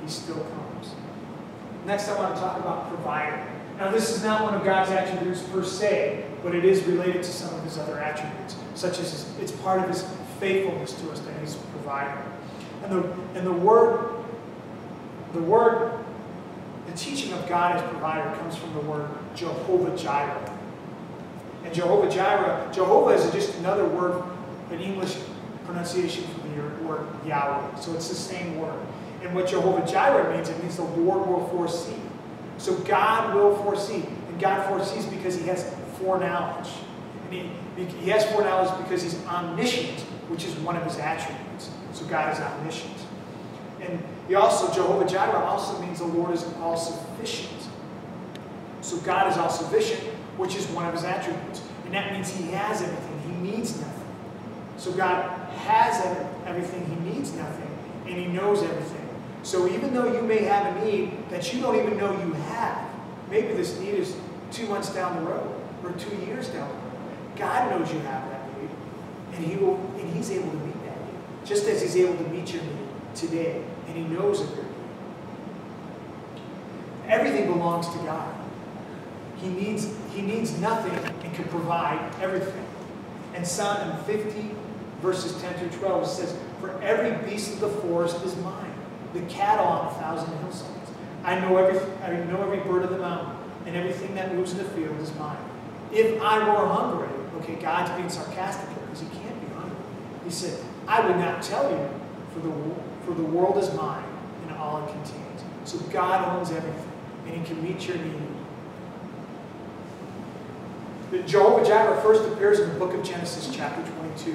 he still comes. Next, I want to talk about provider. Now, this is not one of God's attributes per se, but it is related to some of his other attributes, such as it's part of his faithfulness to us that he's a provider. And the teaching of God as provider comes from the word Jehovah-Jireh. And Jehovah-Jireh, Jehovah is just another word, an English pronunciation for the word Yahweh. So it's the same word. And what Jehovah-Jireh means, it means the Lord will foresee. So God will foresee. And God foresees because he has foreknowledge. And he has foreknowledge because he's omniscient, which is one of his attributes. So God is omniscient. And he also, Jehovah-Jireh also means the Lord is all-sufficient. So God is all-sufficient, which is one of his attributes. And that means he has everything. He needs nothing. So God has everything. He needs nothing. And he knows everything. So even though you may have a need that you don't even know you have, maybe this need is 2 months down the road or 2 years down the road, God knows you have that need. And he's able to meet that need. Just as he's able to meet your need today. And he knows of your need. Everything belongs to God. He needs nothing and can provide everything. And Psalm 50, verses 10 through 12, it says, "For every beast of the forest is mine, the cattle on 1,000 hillsides. I know every bird of the mountain, and everything that moves in the field is mine. If I were hungry," okay, God's being sarcastic here because he can't be hungry. He said, "I would not tell you, for the world is mine and all it contains." So God owns everything, and he can meet your need. Jehovah-Jireh first appears in the book of Genesis, chapter 22,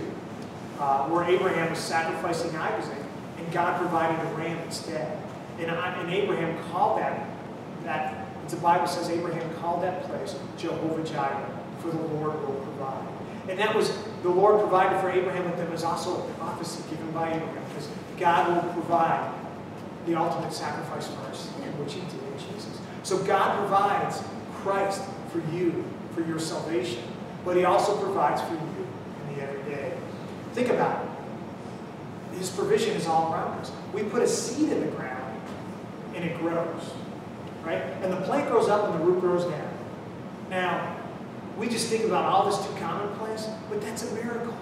where Abraham was sacrificing Isaac, and God provided a ram instead. And Abraham called that, the Bible says Abraham called that place Jehovah-Jireh, for the Lord will provide. And that was, the Lord provided for Abraham, but there was also a prophecy given by Abraham, because God will provide the ultimate sacrifice for our sin, which he did in Jesus. So God provides Christ for you, for your salvation, but he also provides for you in the everyday. Think about it. His provision is all around us. We put a seed in the ground and it grows, right? And the plant grows up and the root grows down. Now, we just think about all this too commonplace, but that's a miracle.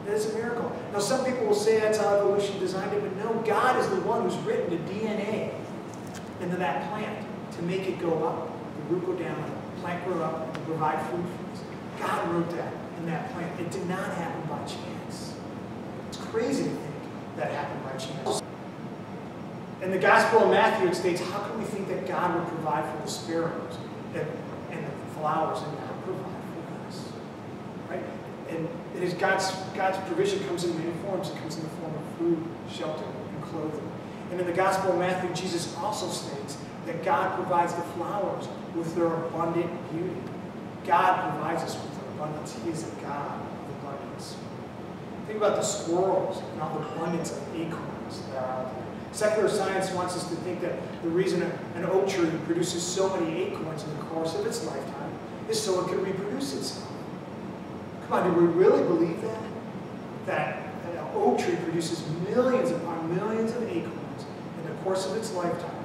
That is a miracle. Now, some people will say that's how evolution designed it, but no, God is the one who's written the DNA into that plant to make it go up, the root go down, the plant grow up, and to provide food for us. God wrote that in that plant. It did not happen by chance. It's crazy to think that happened by chance. In the Gospel of Matthew, it states, how can we think that God would provide for the sparrows and the flowers and not provide for us? Right? And it is God's provision comes in many forms. It comes in the form of food, shelter, and clothing. And in the Gospel of Matthew, Jesus also states that God provides the flowers with their abundant beauty. God provides us with abundance. He is a God of abundance. Think about the squirrels and all the abundance of acorns that are out there. Secular science wants us to think that the reason an oak tree produces so many acorns in the course of its lifetime is so it can reproduce itself. Come on, do we really believe that? That an oak tree produces millions upon millions of acorns in the course of its lifetime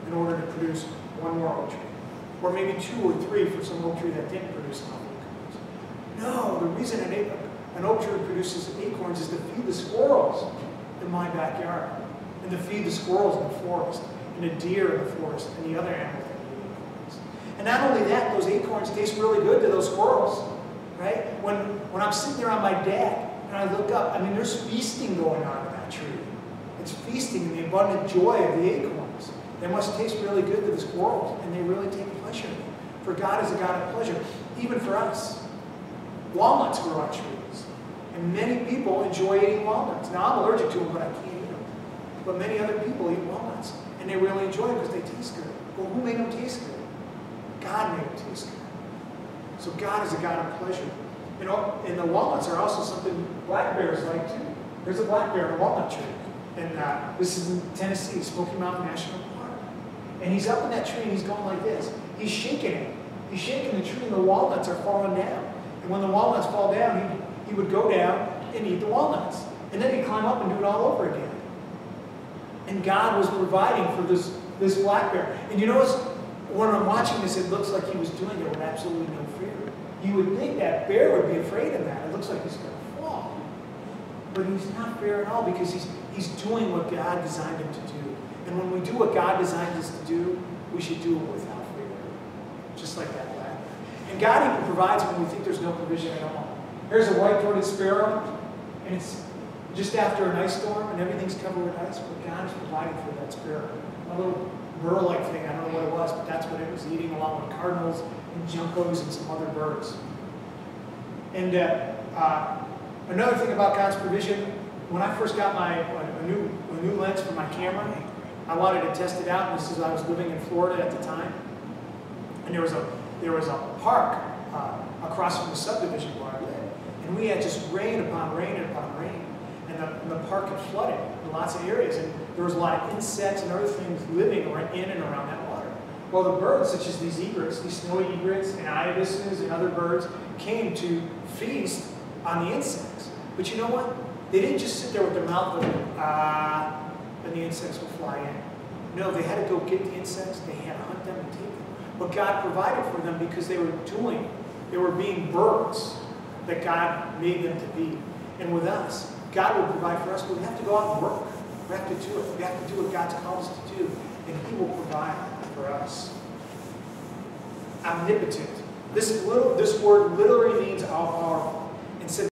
in order to produce one more oak tree? Or maybe 2 or 3 for some oak tree that didn't produce enough acorns. No, the reason an oak tree produces acorns is to feed the squirrels in my backyard, and to feed the squirrels in the forest, and the deer in the forest, and the other animals that eat acorns. And not only that, those acorns taste really good to those squirrels, right? When I'm sitting there on my deck, and I look up, I mean, there's feasting going on in that tree. It's feasting in the abundant joy of the acorns. They must taste really good to the squirrels, and they really take pleasure in it. For God is a God of pleasure, even for us. Walnuts grow on trees, and many people enjoy eating walnuts. Now, I'm allergic to them, but I can't eat them. But many other people eat walnuts, and they really enjoy them because they taste good. Well, who made them taste good? God made them taste good. So God is a God of pleasure. You know, and the walnuts are also something black bears like too. There's a black bear in a walnut tree. And this is in Tennessee, Smoky Mountain National Park. And he's up in that tree and he's going like this. He's shaking it. He's shaking the tree and the walnuts are falling down. And when the walnuts fall down, he would go down and eat the walnuts. And then he'd climb up and do it all over again. And God was providing for this black bear. And you notice, when I'm watching this, it looks like he was doing it with absolutely no fear. You would think that bear would be afraid of that. It looks like he's going to fall. But he's not fear at all, because he's doing what God designed him to do. And when we do what God designed us to do, we should do it without fear. Just like that black bear. And God even provides when we think there's no provision at all. Here's a white-throated sparrow, and it's just after an ice storm, and everything's covered with ice, but God is providing for that sparrow. A little burr-like thing, I don't know what it was, but that's what it was eating, along with cardinals and juncos and some other birds. And another thing about God's provision, when I first got a new lens for my camera, I wanted to test it out. This is, I was living in Florida at the time, and there was a park across from the subdivision where I lived, and we had just rain upon rain upon rain, and the park had flooded in lots of areas, and there was a lot of insects and other things living in and around that water. Well, the birds, such as these egrets, these snowy egrets and ibises and other birds, came to feast on the insects. But you know what? They didn't just sit there with their mouth open, and the insects would fly in. No, they had to go get the insects. They had to hunt them and take them. But God provided for them because they were being birds that God made them to be. And with us, God will provide for us, but we have to go out and work. We have to do it. We have to do what God's called us to do, and He will provide for us. Omnipotent. This word literally means all-powerful. And said